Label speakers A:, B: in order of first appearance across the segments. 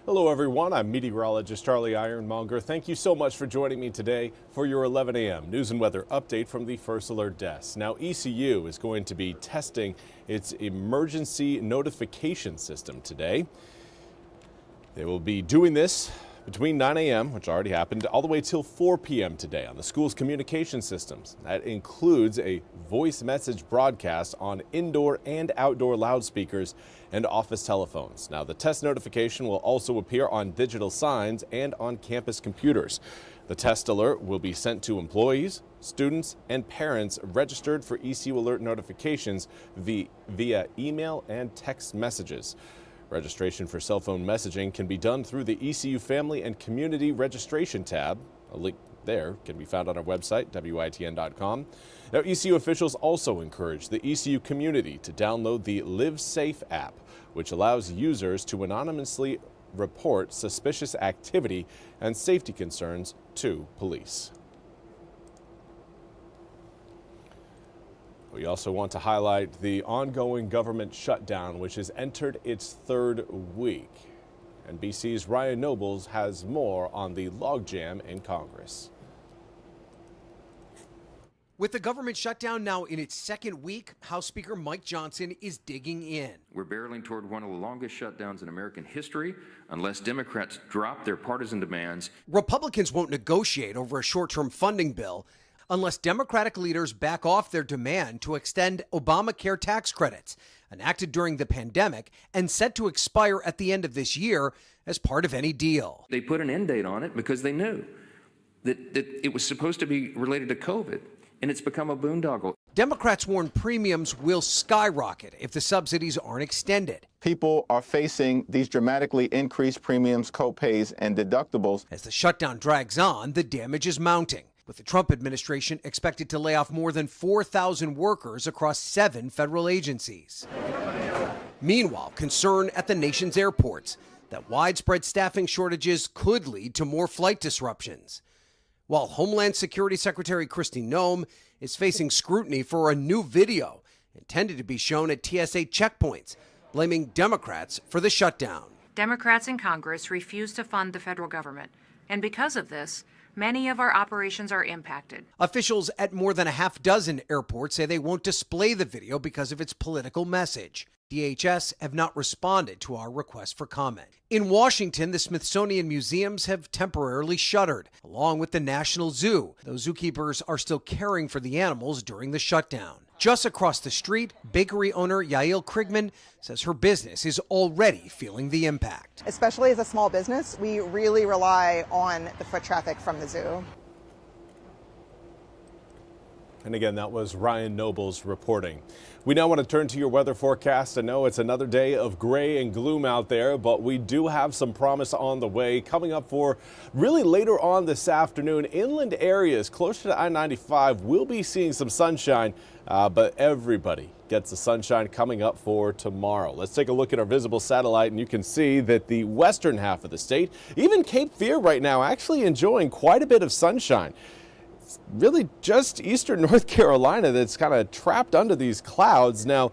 A: Hello everyone, I'm meteorologist Charlie Ironmonger. Thank you so much for joining me today for your 11 a.m. news and weather update from the First Alert Desk. Now ECU is going to be testing its emergency notification system today. They will be doing this between 9 a.m., which already happened, all the way till 4 p.m. today on the school's communication systems. That includes a voice message broadcast on indoor and outdoor loudspeakers and office telephones. Now, the test notification will also appear on digital signs and on campus computers. The test alert will be sent to employees, students, and parents registered for ECU alert notifications via email and text messages. Registration for cell phone messaging can be done through the ECU Family and Community Registration tab. A link there can be found on our website, WITN.com. Now, ECU officials also encourage the ECU community to download the Live Safe app, which allows users to anonymously report suspicious activity and safety concerns to police. We also want to highlight the ongoing government shutdown, which has entered its third week. NBC's Ryan Nobles has more on the logjam in Congress.
B: With the government shutdown now in its second week, House Speaker Mike Johnson is digging in.
C: We're barreling toward one of the longest shutdowns in American history unless Democrats drop their partisan demands.
B: Republicans won't negotiate over a short-term funding bill unless Democratic leaders back off their demand to extend Obamacare tax credits, enacted during the pandemic and set to expire at the end of this year as part of any deal.
C: They put an end date on it because they knew that it was supposed to be related to COVID, and it's become a boondoggle.
B: Democrats warn premiums will skyrocket if the subsidies aren't extended.
D: People are facing these dramatically increased premiums, co-pays, and deductibles.
B: As the shutdown drags on, the damage is mounting, with the Trump administration expected to lay off more than 4,000 workers across 7 federal agencies. Meanwhile, concern at the nation's airports that widespread staffing shortages could lead to more flight disruptions. While Homeland Security Secretary Kristi Noem is facing scrutiny for a new video intended to be shown at TSA checkpoints, blaming Democrats for the shutdown.
E: Democrats in Congress refuse to fund the federal government, and because of this, many of our operations are impacted.
B: Officials at more than a half dozen airports say they won't display the video because of its political message. DHS have not responded to our request for comment. In Washington, the Smithsonian museums have temporarily shuttered, along with the National Zoo. Those zookeepers are still caring for the animals during the shutdown. Just across the street, bakery owner Yael Krigman says her business is already feeling the impact.
F: Especially as a small business, we really rely on the foot traffic from the zoo.
A: And again, that was Ryan Nobles reporting. We now want to turn to your weather forecast. I know it's another day of gray and gloom out there, but we do have some promise on the way coming up for really later on this afternoon. Inland areas closer to I-95 will be seeing some sunshine, but everybody gets the sunshine coming up for tomorrow. Let's take a look at our visible satellite, and you can see that the western half of the state, even Cape Fear right now, actually enjoying quite a bit of sunshine. It's really just eastern North Carolina that's kind of trapped under these clouds. Now,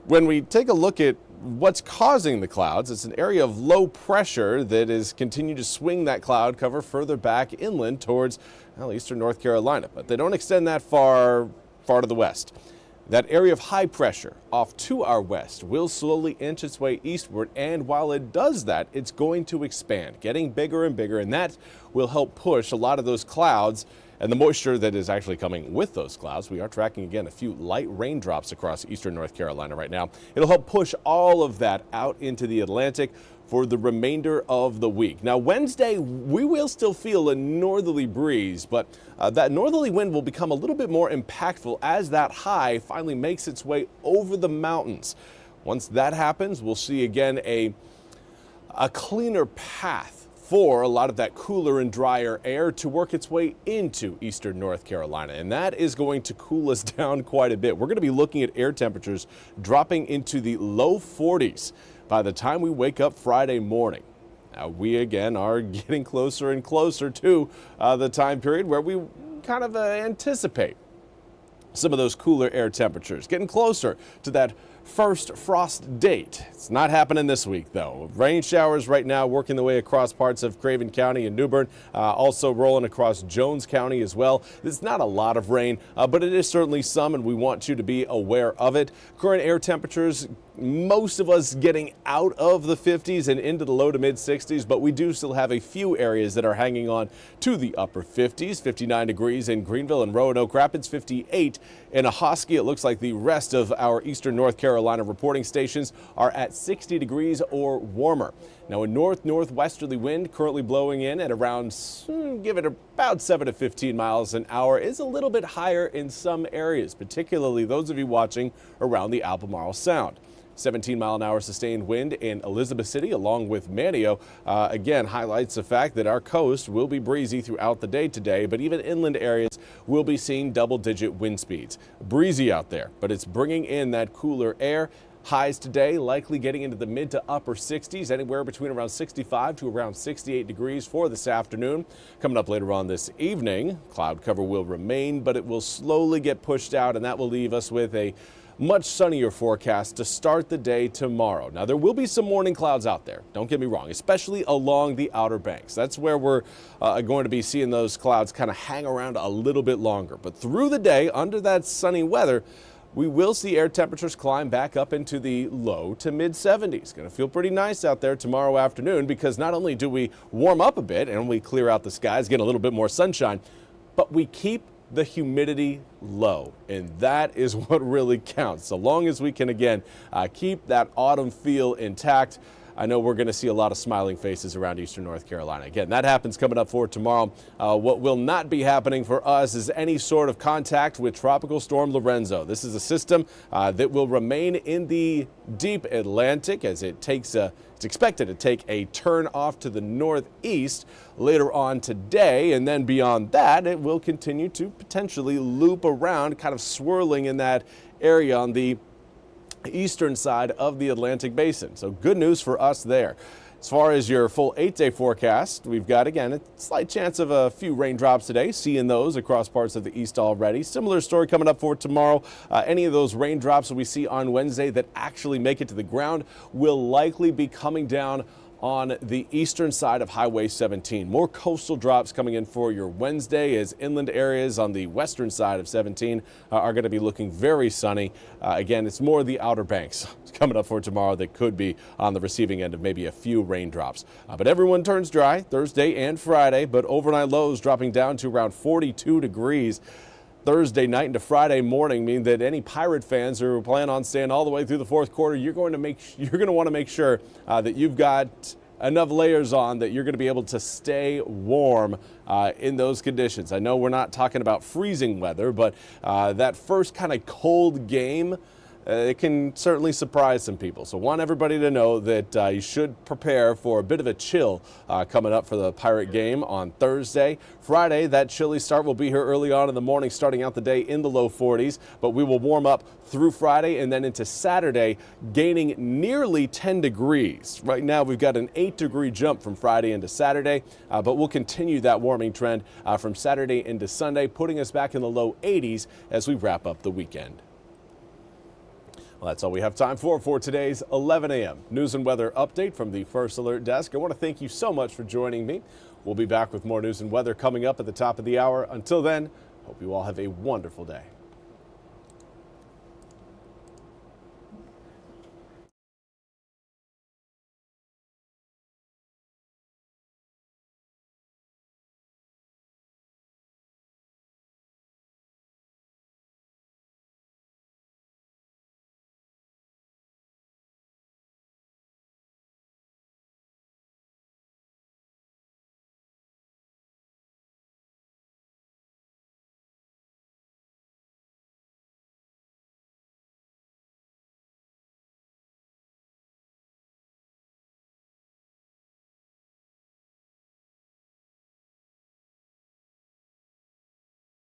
A: when we take a look at what's causing the clouds, it's an area of low pressure that is continuing to swing that cloud cover further back inland towards, well, eastern North Carolina. But they don't extend that far to the west. That area of high pressure off to our west will slowly inch its way eastward, and while it does that, it's going to expand, getting bigger and bigger, and that will help push a lot of those clouds and the moisture that is actually coming with those clouds. We are tracking, again, a few light raindrops across eastern North Carolina right now. It'll help push all of that out into the Atlantic for the remainder of the week. Now, Wednesday, we will still feel a northerly breeze, but that northerly wind will become a little bit more impactful as that high finally makes its way over the mountains. Once that happens, we'll see again a cleaner path for a lot of that cooler and drier air to work its way into eastern North Carolina. And that is going to cool us down quite a bit. We're going to be looking at air temperatures dropping into the low 40s by the time we wake up Friday morning. Now, we again are getting closer and closer to the time period where we kind of anticipate some of those cooler air temperatures, getting closer to that first frost date. It's not happening this week, though. Rain showers right now working their way across parts of Craven County and New Bern, also rolling across Jones County as well. It's not a lot of rain, but it is certainly some, and we want you to be aware of it. Current air temperatures, most of us getting out of the 50s and into the low to mid 60s, but we do still have a few areas that are hanging on to the upper 50s. 59 degrees in Greenville and Roanoke Rapids, 58 in Ahoskie. It looks like the rest of our eastern North Carolina reporting stations are at 60 degrees or warmer. Now, a northwesterly wind currently blowing in at around, give it about 7 to 15 miles an hour, is a little bit higher in some areas, particularly those of you watching around the Albemarle Sound. 17-mile-an-hour sustained wind in Elizabeth City along with Manteo. Again, highlights the fact that our coast will be breezy throughout the day today, but even inland areas will be seeing double-digit wind speeds. Breezy out there, but it's bringing in that cooler air. Highs today likely getting into the mid to upper 60s, anywhere between around 65 to around 68 degrees for this afternoon. Coming up later on this evening, cloud cover will remain, but it will slowly get pushed out, and that will leave us with a much sunnier forecast to start the day tomorrow. Now, there will be some morning clouds out there, don't get me wrong, especially along the Outer Banks. That's where we're going to be seeing those clouds kind of hang around a little bit longer. But through the day, under that sunny weather, we will see air temperatures climb back up into the low to mid 70s. Going to feel pretty nice out there tomorrow afternoon, because not only do we warm up a bit and we clear out the skies, get a little bit more sunshine, but we keep the humidity low, and that is what really counts. So long as we can, again, keep that autumn feel intact, I know we're going to see a lot of smiling faces around eastern North Carolina. Again, that happens coming up for tomorrow. What will not be happening for us is any sort of contact with Tropical Storm Lorenzo. This is a system that will remain in the deep Atlantic as it takes it's expected to take a turn off to the northeast later on today, and then beyond that, it will continue to potentially loop around, kind of swirling in that area on the eastern side of the Atlantic Basin. So good news for us there. As far as your full 8-day forecast, we've got, again, a slight chance of a few raindrops today, seeing those across parts of the east already. Similar story coming up for tomorrow. Any of those raindrops that we see on Wednesday that actually make it to the ground will likely be coming down on the eastern side of Highway 17. More coastal drops coming in for your Wednesday, as inland areas on the western side of 17 are going to be looking very sunny. Again, it's more the Outer Banks coming up for tomorrow that could be on the receiving end of maybe a few raindrops. But everyone turns dry Thursday and Friday, but overnight lows dropping down to around 42 degrees. Thursday night into Friday morning mean that any Pirate fans who plan on staying all the way through the fourth quarter, you're going to want to make sure that you've got enough layers on that you're going to be able to stay warm in those conditions. I know we're not talking about freezing weather, but that first kind of cold game, it can certainly surprise some people. So want everybody to know that you should prepare for a bit of a chill coming up for the Pirate game on Thursday. Friday, that chilly start will be here early on in the morning, starting out the day in the low 40s, but we will warm up through Friday and then into Saturday, gaining nearly 10 degrees. Right now, we've got an 8-degree jump from Friday into Saturday, but we'll continue that warming trend from Saturday into Sunday, putting us back in the low 80s as we wrap up the weekend. Well, that's all we have time for today's 11 a.m. news and weather update from the First Alert Desk. I want to thank you so much for joining me. We'll be back with more news and weather coming up at the top of the hour. Until then, hope you all have a wonderful day.